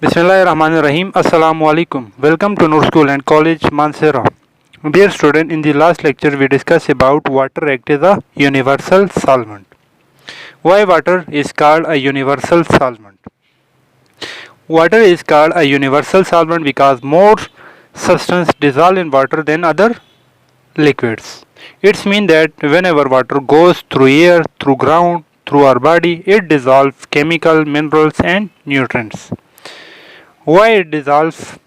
Bismillahirrahmanirrahim. Assalamu alaikum. Welcome to Noor School and College Mansehra. Dear student, in the last lecture we discussed about water act as a universal solvent. Why water is called a universal solvent? Water is called a universal solvent because more substance dissolve in water than other liquids. It means that whenever water goes through air, through ground, through our body, it dissolves chemical, minerals and nutrients. Why it dissolves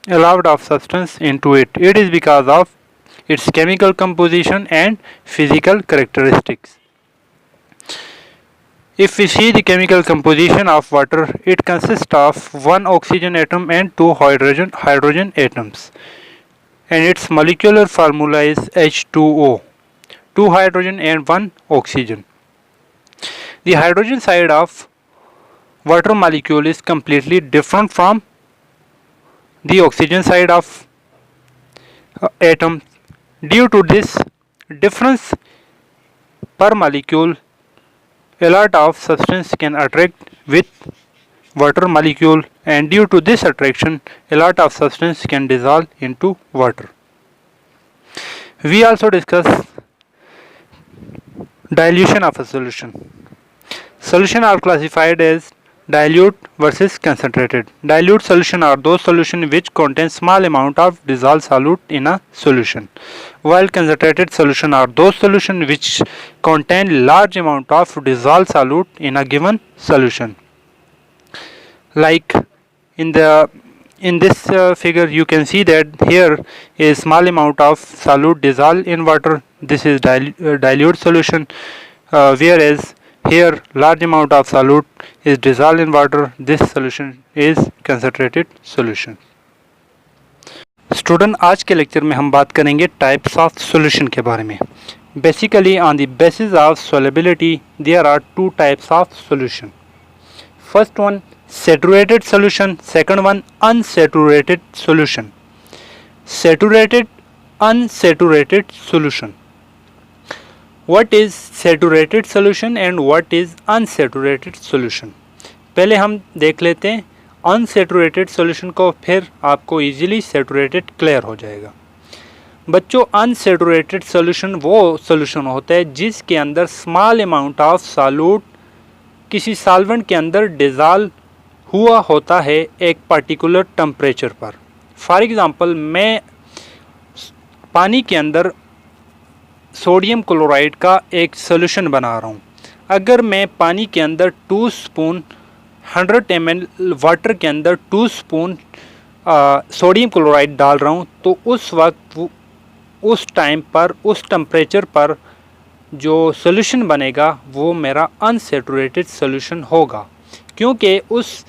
a lot of substance into it? It is because of its chemical composition and physical characteristics. If we see the chemical composition of water, it consists of one oxygen atom and two hydrogen atoms. And its molecular formula is H2O, two hydrogen and one oxygen. The hydrogen side of water molecule is completely different from the oxygen side of atom. Due to this difference per molecule, a lot of substance can attract with water molecule, and due to this attraction a lot of substance can dissolve into water. We also discuss dilution of a solution. Solution are classified as dilute versus concentrated. Dilute solution are those solutions which contain small amount of dissolved solute in a solution, while concentrated solution are those solutions which contain large amount of dissolved solute in a given solution. Like in this figure you can see that here a small amount of solute dissolved in water. This is dilute solution, whereas here large amount of solute is dissolved in water. This solution is concentrated solution. Student, आज के lecture में हम बात करेंगे types of solution के बारे में. Basically on the basis of solubility there are two types of solution. First one saturated solution, second one unsaturated solution. Saturated, unsaturated solution. What is saturated solution and what is unsaturated solution? पहले हम देख लेते हैं unsaturated solution को, फिर आपको easily saturated clear हो जाएगा. बच्चों, unsaturated solution वो solution होता है जिसके अंदर small amount of solute किसी सॉल्वेंट के अंदर डिज़ॉल्व हुआ होता है एक पर्टिकुलर टेम्परेचर पर. फॉर एग्ज़ाम्पल, मैं पानी के अंदर सोडियम क्लोराइड का एक सॉल्यूशन बना रहा हूँ. अगर मैं पानी के अंदर 2 स्पून 100 ml वाटर के अंदर 2 स्पून सोडियम क्लोराइड डाल रहा हूँ, तो उस वक्त उस टाइम पर उस टेम्परेचर पर जो सॉल्यूशन बनेगा वो मेरा अनसैचुरेटेड सॉल्यूशन होगा, क्योंकि उस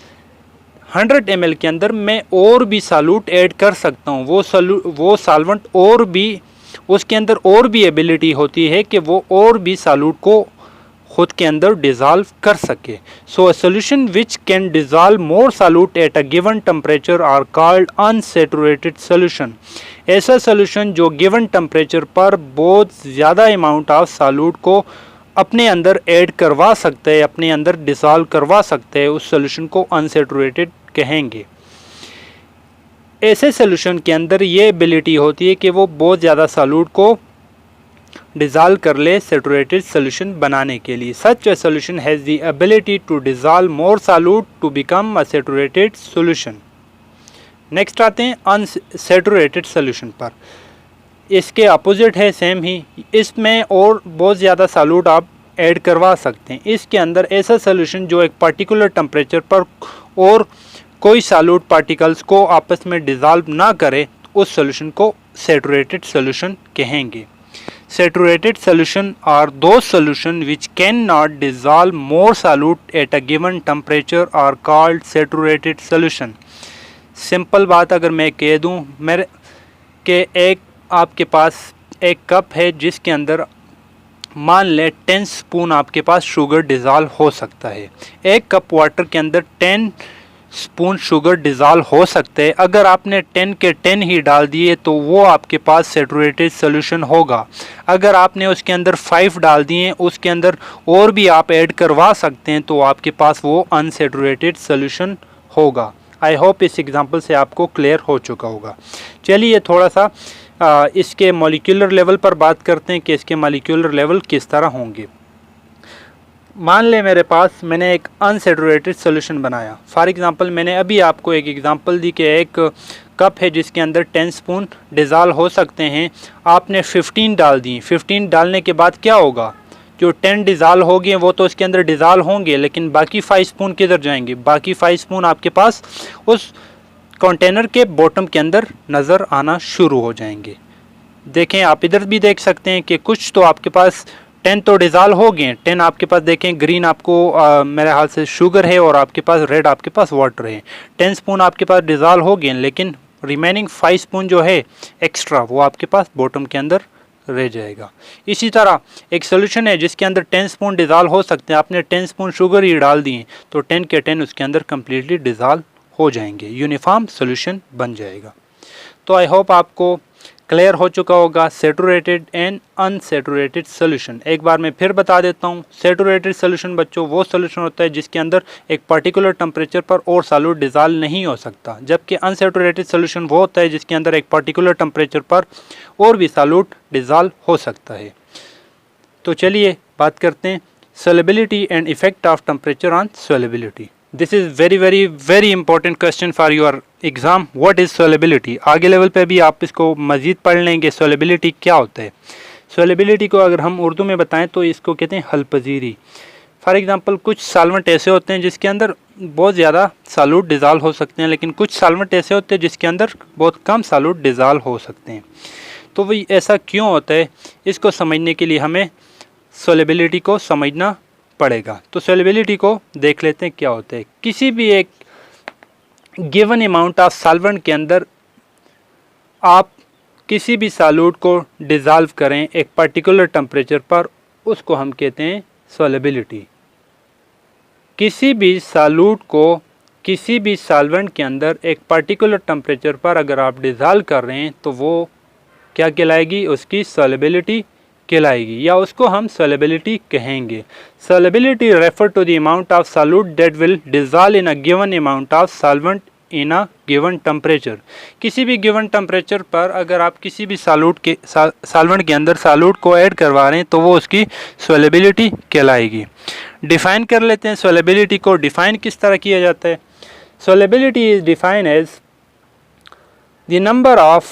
100 ml के अंदर मैं और भी सॉल्यूट ऐड कर सकता हूँ. वो सॉल्वेंट और भी उसके अंदर और भी एबिलिटी होती है कि वो और भी सॉल्यूट को खुद के अंदर डिज़ॉल्व कर सके. So a solution which can dissolve more solute at a given temperature are called unsaturated solution. ऐसा सॉल्यूशन जो गिवन टेम्परेचर पर बहुत ज़्यादा अमाउंट ऑफ सॉल्यूट को अपने अंदर ऐड करवा सकते हैं, अपने अंदर डिसॉल्व करवा सकते हैं, उस सॉल्यूशन को अनसैचुरेटेड कहेंगे. ऐसे सॉल्यूशन के अंदर ये एबिलिटी होती है कि वो बहुत ज़्यादा सॉल्यूट को डिसॉल्व कर ले सैचुरेटेड सॉल्यूशन बनाने के लिए. Such a solution has the ability to dissolve more solute to become a saturated solution. Next आते हैं अनसैचुरेटेड सॉल्यूशन पर. इसके अपोजिट है सेम ही, इसमें और बहुत ज़्यादा सॉल्यूट आप ऐड करवा सकते हैं. इसके अंदर ऐसा सॉल्यूशन जो एक पर्टिकुलर टेम्परेचर पर और कोई सॉल्यूट पार्टिकल्स को आपस में डिसॉल्व ना करे, उस सॉल्यूशन को सैचुरेटेड सॉल्यूशन कहेंगे. Saturated solution are those solution which cannot dissolve more solute at a given temperature are called saturated solution. Simple बात अगर मैं कह दूँ मेरे कि एक आपके पास एक कप है जिसके अंदर मान लें 10 स्पून आपके पास शुगर डिज़ॉल्व हो सकता है. एक कप वाटर के अंदर 10 स्पून शुगर डिज़ॉल्व हो सकते हैं. अगर आपने 10 के 10 ही डाल दिए तो वो आपके पास सैचुरेटेड सॉल्यूशन होगा. अगर आपने उसके अंदर 5 डाल दिए, उसके अंदर और भी आप ऐड करवा सकते हैं, तो आपके पास वो अनसैचुरेटेड सॉल्यूशन होगा. आई होप इस एग्जांपल से आपको क्लियर हो चुका होगा। चलिए थोड़ा सा इसके मॉलिक्यूलर लेवल पर बात करते हैं कि इसके मॉलिक्यूलर लेवल किस तरह होंगे। मान लें मेरे पास मैंने एक अनसैचुरेटेड सोल्यूशन बनाया। फॉर एग्जांपल मैंने अभी आपको एक एग्जांपल दी कि एक कप है जिसके अंदर 10 स्पून डिज़ाल्व हो सकते हैं। आपने 15 डाल दी। 15 डालने के बाद क्या होगा, जो 10 डिज़ाल्व हो गए वो तो उसके अंदर डिज़ाल्व होंगे, लेकिन बाकी 5 स्पून किधर जाएंगे? बाकी 5 स्पून आपके पास उस कंटेनर के बॉटम के अंदर नज़र आना शुरू हो जाएंगे। देखें, आप इधर भी देख सकते हैं कि कुछ तो आपके पास 10 तो डिज़ाल्व हो गए। 10 आपके पास देखें ग्रीन आपको मेरे हाल से शुगर है और आपके पास रेड आपके पास वाटर है। 10 स्पून आपके पास डिज़ाल्व हो गए, लेकिन रिमेनिंग 5 स्पून जो है एक्स्ट्रा वो आपके पास बॉटम के अंदर रह जाएगा। इसी तरह एक सोल्यूशन है जिसके अंदर 10 स्पून डिज़ाल्व हो सकते हैं। आपने 10 स्पून शुगर ही डाल दिए तो 10 के 10 उसके अंदर कम्प्लीटली डिज़ाल्व हो जाएंगे, यूनिफॉर्म सोल्यूशन बन जाएगा। तो आई होप आपको क्लियर हो चुका होगा सैचुरेटेड एंड अनसैचुरेटेड सोल्यूशन। एक बार मैं फिर बता देता हूँ, सैचुरेटेड सोल्यूशन बच्चों वो सोल्यूशन होता है जिसके अंदर एक पर्टिकुलर टेम्परेचर पर और सॉल्यूट डिज़ाल्व नहीं हो सकता, जबकि अनसैचुरेटेड सोल्यूशन वो होता है जिसके अंदर एक पर्टिकुलर टेम्परेचर पर और भी सॉल्यूट डिज़ाल्व हो सकता है। तो चलिए बात करते हैं solubility and effect of temperature on solubility. This is very important question for your exam. What is solubility? आगे लेवल पे भी आप इसको मज़ीद पढ़ लेंगे solubility क्या होता है। solubility को अगर हम उर्दू में बताएं तो इसको कहते हैं हलपजीरी। फॉर एग्ज़ाम्पल कुछ सॉल्वेंट ऐसे होते हैं जिसके अंदर बहुत ज़्यादा सॉल्यूट डिज़ाल्व हो सकते हैं, लेकिन कुछ सॉल्वेंट ऐसे होते हैं जिसके अंदर बहुत कम सॉल्यूट डिज़ाल्व हो सकते हैं। तो वही ऐसा क्यों होता है, इसको समझने के लिए हमें सोलेबिलिटी को समझना पड़ेगा। तो सोलेबिलिटी को देख लेते हैं क्या होता है। किसी भी एक गिवन अमाउंट ऑफ सॉल्वेंट के अंदर आप किसी भी सॉल्यूट को डिज़ाल्व करें एक पर्टिकुलर टेम्परेचर पर, उसको हम कहते हैं सोलेबिलिटी। किसी भी सॉल्यूट को किसी भी सॉल्वेंट के अंदर एक पर्टिकुलर टेम्परेचर पर अगर आप डिज़ाल्व कर रहे हैं तो वो क्या कहलाएगी, उसकी सोलेबिलिटी कहलाएगी, या उसको हम सोलेबिलिटी कहेंगे। Solubility refer to the amount of solute that will dissolve in a given amount of solvent in a given temperature. किसी भी गिवन टेम्परेचर पर अगर आप किसी भी सॉल्यूट के सॉल्वेंट के अंदर सॉल्यूट को ऐड करवा रहे हैं तो वो उसकी सोलेबिलिटी कहलाएगी। डिफ़ाइन कर लेते हैं सोलेबिलिटी को। डिफ़ाइन किस तरह किया जाता है? Solubility is defined as the number of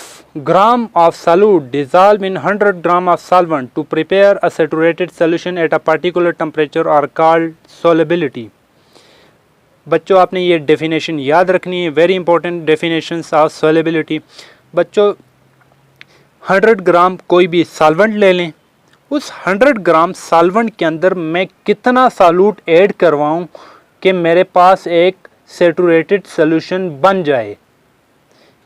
gram of solute dissolved in 100 gram of solvent to prepare a saturated solution at a particular temperature are called solubility. बच्चों आपने ये डेफिनेशन याद रखनी है, very important definitions of solubility। बच्चों 100 ग्राम कोई भी solvent ले लें, उस 100 ग्राम सॉल्वेंट के अंदर मैं कितना सॉल्यूट ऐड करवाऊं कि मेरे पास एक सैचुरेटेड सोल्यूशन बन जाए।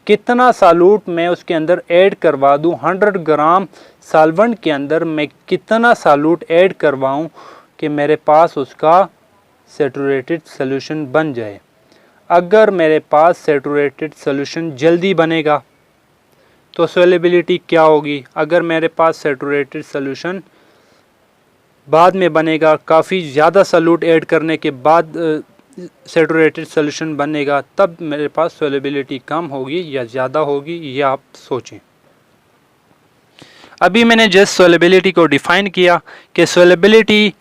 कितना सॉल्यूट मैं उसके अंदर ऐड करवा दूं, 100 ग्राम सॉल्वेंट के अंदर मैं कितना सॉल्यूट ऐड करवाऊं कि मेरे पास उसका सैचुरेटेड सोल्यूशन बन जाए। अगर मेरे पास सैचुरेटेड सोल्यूशन जल्दी बनेगा तो सोलेबिलिटी क्या होगी? अगर मेरे पास सैचुरेटेड सोल्यूशन बाद में बनेगा, काफ़ी ज़्यादा सॉल्यूट ऐड करने के बाद सैचुरेटेड सोल्यूशन बनेगा, तब मेरे पास सोलेबिलिटी कम होगी या ज़्यादा होगी, ये आप सोचें। अभी मैंने जस्ट सोलेबिलिटी को डिफ़ाइन किया कि सोलेबिलिटी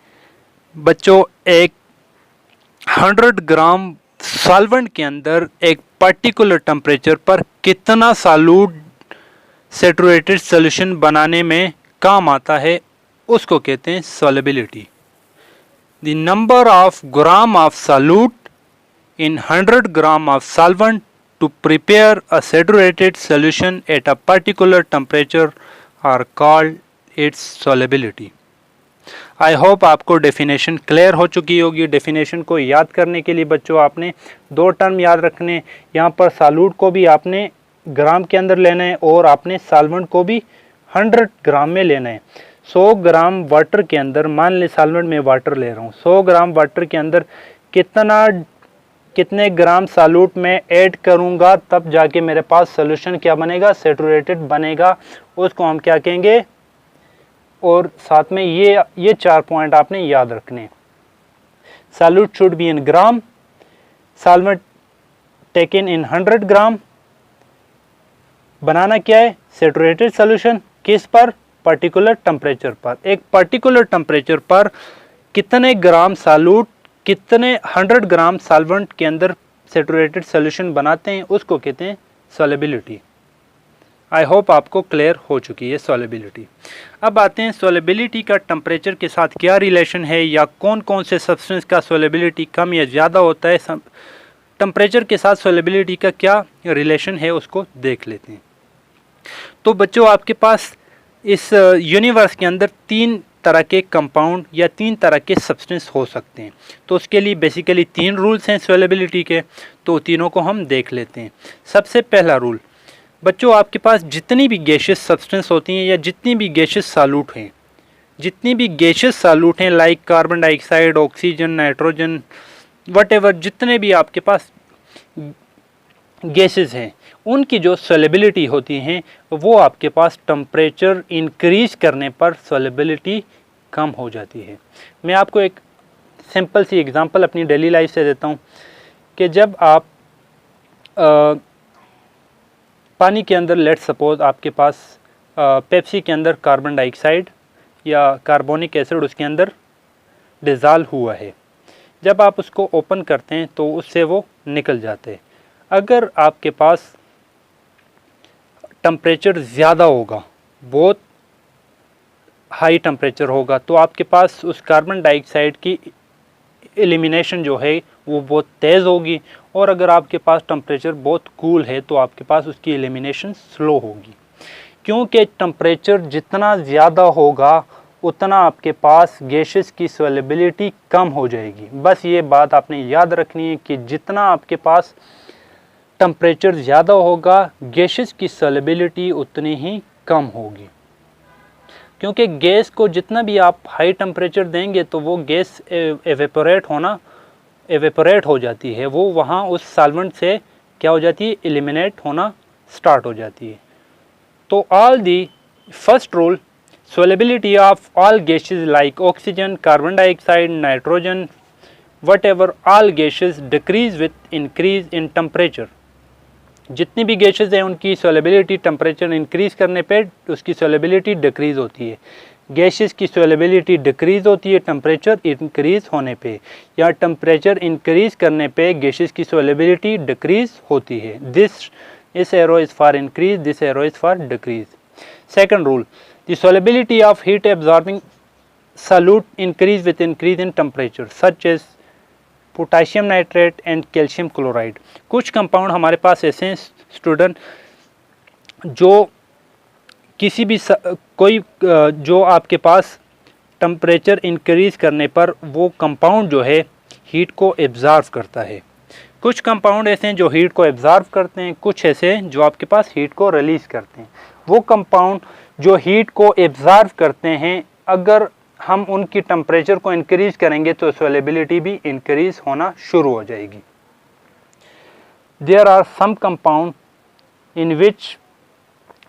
बच्चों एक 100 ग्राम सॉल्वेंट के अंदर एक पर्टिकुलर टेम्परेचर पर कितना सॉल्यूट सैचुरेटेड सोल्यूशन बनाने में काम आता है, उसको कहते हैं solubility. The number of gram of solute in 100 gram of solvent to prepare a saturated solution at a particular temperature are called its solubility. I hope आपको डेफिनेशन क्लियर हो चुकी होगी। डेफिनेशन को याद करने के लिए बच्चों आपने दो टर्म याद रखने, यहाँ पर सॉल्यूट को भी आपने ग्राम के अंदर लेना है और आपने सॉल्वेंट को भी 100 ग्राम में लेना है। 100 ग्राम वाटर के अंदर, मान ले सॉल्वेंट में वाटर ले रहा हूँ, 100 ग्राम वाटर के अंदर कितने ग्राम सॉल्यूट में ऐड करूँगा तब जाके मेरे पास सोल्यूशन क्या बनेगा, सैचुरेटेड बनेगा। उसको हम क्या कहेंगे, और साथ में ये 4 पॉइंट आपने याद रखने। Solute should be in gram, solvent taken in 100 ग्राम। बनाना क्या है? Saturated solution. किस पर? पर्टिकुलर टेम्परेचर पर। एक पर्टिकुलर टेम्परेचर पर कितने ग्राम सॉल्यूट, कितने 100 ग्राम सॉल्वेंट के अंदर सैचुरेटेड सॉल्यूशन बनाते हैं, उसको कहते हैं सॉल्युबिलिटी। आई होप आपको क्लियर हो चुकी है सॉल्युबिलिटी। अब आते हैं सॉल्युबिलिटी का टेम्परेचर के साथ क्या रिलेशन है, या कौन कौन से सब्सटेंस का सॉल्युबिलिटी कम या ज़्यादा होता है, टेम्परेचर के साथ सॉल्युबिलिटी का क्या रिलेशन है, उसको देख लेते हैं। तो बच्चों, आपके पास इस यूनिवर्स के अंदर 3 तरह के कंपाउंड या 3 तरह के सब्सटेंस हो सकते हैं। तो उसके लिए बेसिकली 3 रूल्स हैं सॉल्युबिलिटी के, तो तीनों को हम देख लेते हैं। सबसे पहला रूल बच्चों, आपके पास जितनी भी गैशियस सब्सटेंस होती हैं या जितनी भी गैशियस सॉल्यूट हैं, जितनी भी गैशियस सॉल्यूट हैं like carbon dioxide, oxygen, nitrogen, whatever, जितने भी आपके पास गैसेस हैं, उनकी जो सॉल्युबिलिटी होती हैं वो आपके पास टेम्परेचर इंक्रीज करने पर सॉल्युबिलिटी कम हो जाती है। मैं आपको एक सिंपल सी एग्जांपल अपनी डेली लाइफ से देता हूँ कि जब आप पानी के अंदर, लेट्स सपोज आपके पास पेप्सी के अंदर कार्बन डाइऑक्साइड या कार्बोनिक एसिड उसके अंदर डिज़ॉल्व हुआ है, जब आप उसको ओपन करते हैं तो उससे वो निकल जाते हैं। अगर आपके पास टेम्परेचर ज़्यादा होगा, बहुत हाई टेम्परेचर होगा, तो आपके पास उस कार्बन डाइऑक्साइड की एलिमिनेशन जो है वो बहुत तेज़ होगी, और अगर आपके पास टेम्परेचर बहुत कूल है तो आपके पास उसकी एलिमिनेशन स्लो होगी। क्योंकि टेम्परेचर जितना ज़्यादा होगा उतना आपके पास गैसेस की सॉल्युबिलिटी कम हो जाएगी। बस ये बात आपने याद रखनी है कि जितना आपके पास टेम्परेचर ज़्यादा होगा, गैसेस की सॉल्युबिलिटी उतनी ही कम होगी। क्योंकि गैस को जितना भी आप हाई टेम्परेचर देंगे तो वो गैस एवेपोरेट हो जाती है, वो वहाँ उस सॉल्वेंट से क्या हो जाती है? एलिमिनेट होना स्टार्ट हो जाती है। तो all the first rule, solubility of all gases like oxygen, carbon dioxide, nitrogen, whatever, all gases decrease with increase in temperature। जितनी भी गैसेस हैं उनकी सॉल्युबिलिटी टेम्परेचर इंक्रीज करने पे उसकी सॉल्युबिलिटी डिक्रीज होती है। गैसेस की सॉल्युबिलिटी डिक्रीज होती है टेम्परेचर इंक्रीज होने पे, या टेम्परेचर इंक्रीज करने पे गैसेस की सॉल्युबिलिटी डिक्रीज होती है। This arrow is for increase, this arrow is for decrease. Second rule, the solubility of heat absorbing solute increase with increase in temperature such as potassium nitrate and calcium chloride. कुछ compound हमारे पास ऐसे हैं student जो किसी भी जो आपके पास temperature increase करने पर वो कंपाउंड जो है हीट को एब्जॉर्व करता है। कुछ कंपाउंड ऐसे हैं जो हीट को एब्जॉर्व करते हैं, कुछ ऐसे हैं जो आपके पास हीट को रिलीज करते हैं। वो कंपाउंड जो हीट को एब्जॉर्व करते हैं, अगर हम उनकी टेम्परेचर को इंक्रीज करेंगे तो सॉल्युबिलिटी भी इंक्रीज होना शुरू हो जाएगी। There are some compound in which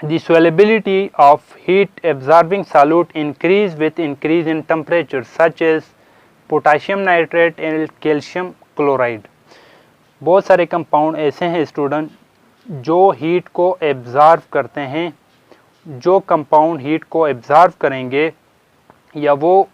the solubility of heat absorbing solute increase with increase in temperature such as potassium nitrate and calcium chloride. बहुत सारे कंपाउंड ऐसे हैं स्टूडेंट जो हीट को एब्जॉर्व करते हैं। जो कंपाउंड हीट को एब्जॉर्व करेंगे या वो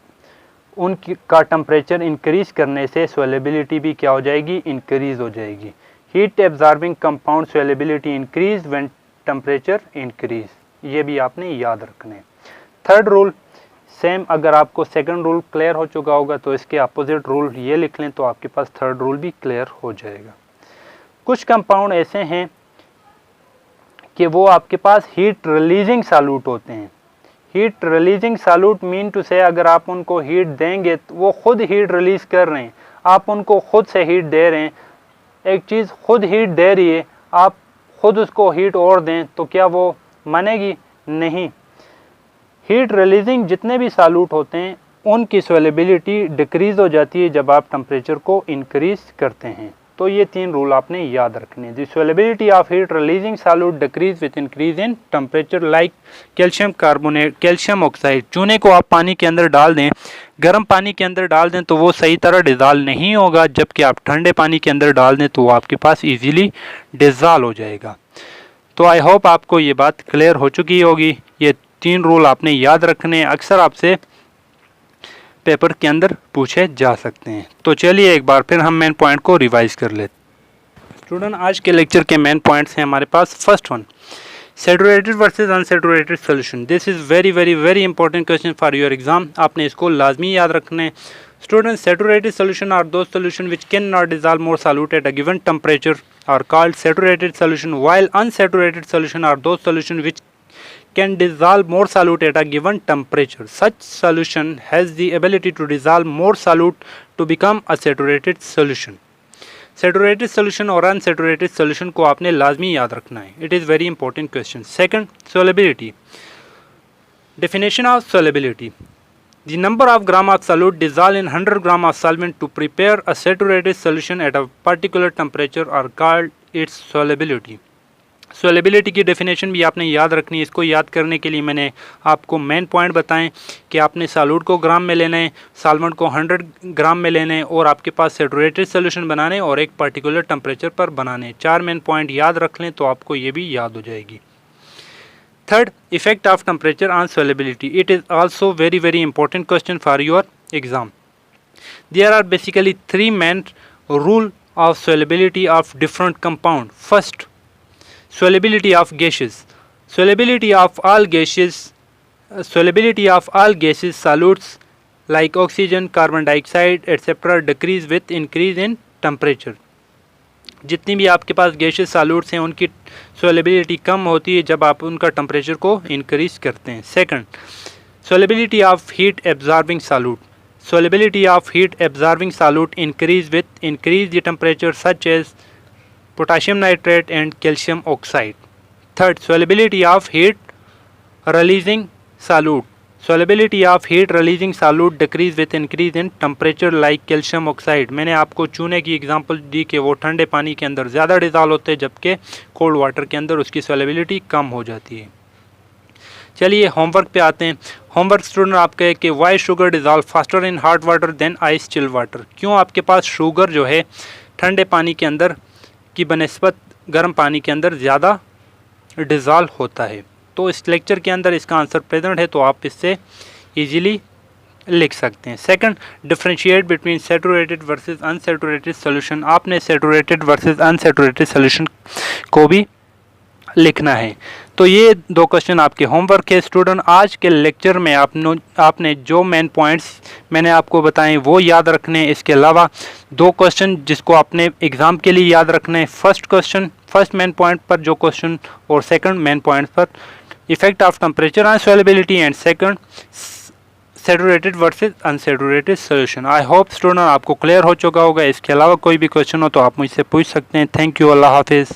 उनकी का टेम्परेचर इंक्रीज करने से सॉल्युबिलिटी भी क्या हो जाएगी? इंक्रीज हो जाएगी। Heat absorbing compound solubility increase when temperature increase, ये भी आपने याद रखना है। थर्ड रूल सेम, अगर आपको सेकंड रूल क्लियर हो चुका होगा तो इसके अपोजिट रूल ये लिख लें तो आपके पास थर्ड रूल भी क्लियर हो जाएगा। कुछ कंपाउंड ऐसे हैं कि वो आपके पास हीट रिलीजिंग सॉल्यूट होते हैं। Heat releasing solute mean to say, अगर आप उनको हीट देंगे तो वो खुद हीट रिलीज कर रहे हैं, आप उनको खुद से हीट दे रहे हैं। एक चीज़ खुद हीट दे रही है, आप खुद उसको हीट और दें तो क्या वो मानेगी? नहीं। हीट रिलीजिंग जितने भी सॉल्यूट होते हैं उनकी सॉल्युबिलिटी डिक्रीज हो जाती है जब आप टेम्परेचर को इंक्रीज करते हैं। तो ये 3 रूल आपने याद रखने। The solubility of heat releasing solute decrease with increase in temperature like calcium carbonate, calcium oxide. चूने को आप पानी के अंदर डाल दें, गर्म पानी के अंदर डाल दें तो वो सही तरह डिज़ाल्व नहीं होगा, जबकि आप ठंडे पानी के अंदर डाल दें तो वो आपके पास ईजीली डिज़ाल्व हो जाएगा। तो आई होप आपको ये बात क्लियर हो चुकी होगी। ये 3 रूल आपने याद रखने, अक्सर आपसे पेपर के अंदर पूछे जा सकते हैं। तो चलिए एक बार फिर हम मेन पॉइंट को रिवाइज कर लेते। स्टूडेंट, आज के लेक्चर के मेन पॉइंट्स हैं हमारे पास। First one, saturated versus unsaturated solution. This is very very very important question for your exam. आपने इसको लाजमी याद रखना है। Student, saturated solution are those solution which can not dissolve more solute at a given temperature are called saturated solution, while unsaturated solution are those solution which can dissolve more solute at a given temperature. Such solution has the ability to dissolve more solute to become a saturated solution. Saturated solution और unsaturated solution को आपने लाजमी याद रखना है। It is very important question. Second, solubility. Definition of solubility. The number of gram of solute dissolved in 100 gram of solvent to prepare a saturated solution at a particular temperature are called its solubility. Solubility की definition भी आपने याद रखनी है। इसको याद करने के लिए मैंने आपको मेन पॉइंट बताएं कि आपने सॉल्यूट को ग्राम में लेना है, सॉल्वेंट को 100 ग्राम में लेना है और आपके पास सैचुरेटेड सोल्यूशन बनाने और एक पर्टिकुलर टेम्परेचर पर बनाने। 4 मेन पॉइंट याद रख लें तो आपको ये भी याद हो जाएगी। Third, effect of temperature on solubility. It is also very very important question for your exam. There are basically 3 main rule of solubility of different compound. First, solubility of gases. Solubility of all gases solutes like oxygen, carbon dioxide etc. decrease with increase in temperature. जितनी भी आपके पास gases solutes हैं उनकी solubility कम होती है जब आप उनका टेम्परेचर को इंक्रीज करते हैं। Second, solubility of heat absorbing solute. Solubility of heat absorbing solute increase with increase the temperature such as potassium nitrate and calcium oxide. Third, solubility of heat releasing solute. Solubility of heat releasing solute decrease with increase in temperature like calcium oxide. मैंने आपको चूने की example दी कि वो ठंडे पानी के अंदर ज़्यादा डिज़ॉल्व होते हैं जबकि कोल्ड वाटर के अंदर उसकी solubility कम हो जाती है। चलिए होमवर्क पे आते हैं। होमवर्क स्टूडेंट आपका है कि why sugar dissolve faster in hot water than ice chill water. क्यों आपके पास शुगर जो है ठंडे पानी के अंदर की बनिस्बत गर्म पानी के अंदर ज़्यादा डिज़ॉल्व होता है। तो इस लेक्चर के अंदर इसका आंसर प्रेजेंट है तो आप इससे इजीली लिख सकते हैं। Second, differentiate between saturated versus unsaturated solution. आपने सैचुरेटेड वर्सेस अनसैचुरेटेड सॉल्यूशन को भी लिखना है। तो ये 2 क्वेश्चन आपके होमवर्क है स्टूडेंट। आज के लेक्चर में आपने जो मेन पॉइंट्स मैंने आपको बताए वो याद रखने हैं। इसके अलावा 2 क्वेश्चन जिसको आपने एग्ज़ाम के लिए याद रखना है। फर्स्ट मेन पॉइंट पर जो क्वेश्चन और सेकंड मेन पॉइंट पर effect of temperature on solubility and second saturated versus unsaturated solution. I hope student आपको क्लियर हो चुका होगा। इसके अलावा कोई भी क्वेश्चन हो तो आप मुझसे पूछ सकते हैं। थैंक यू, अल्लाह हाफिज़।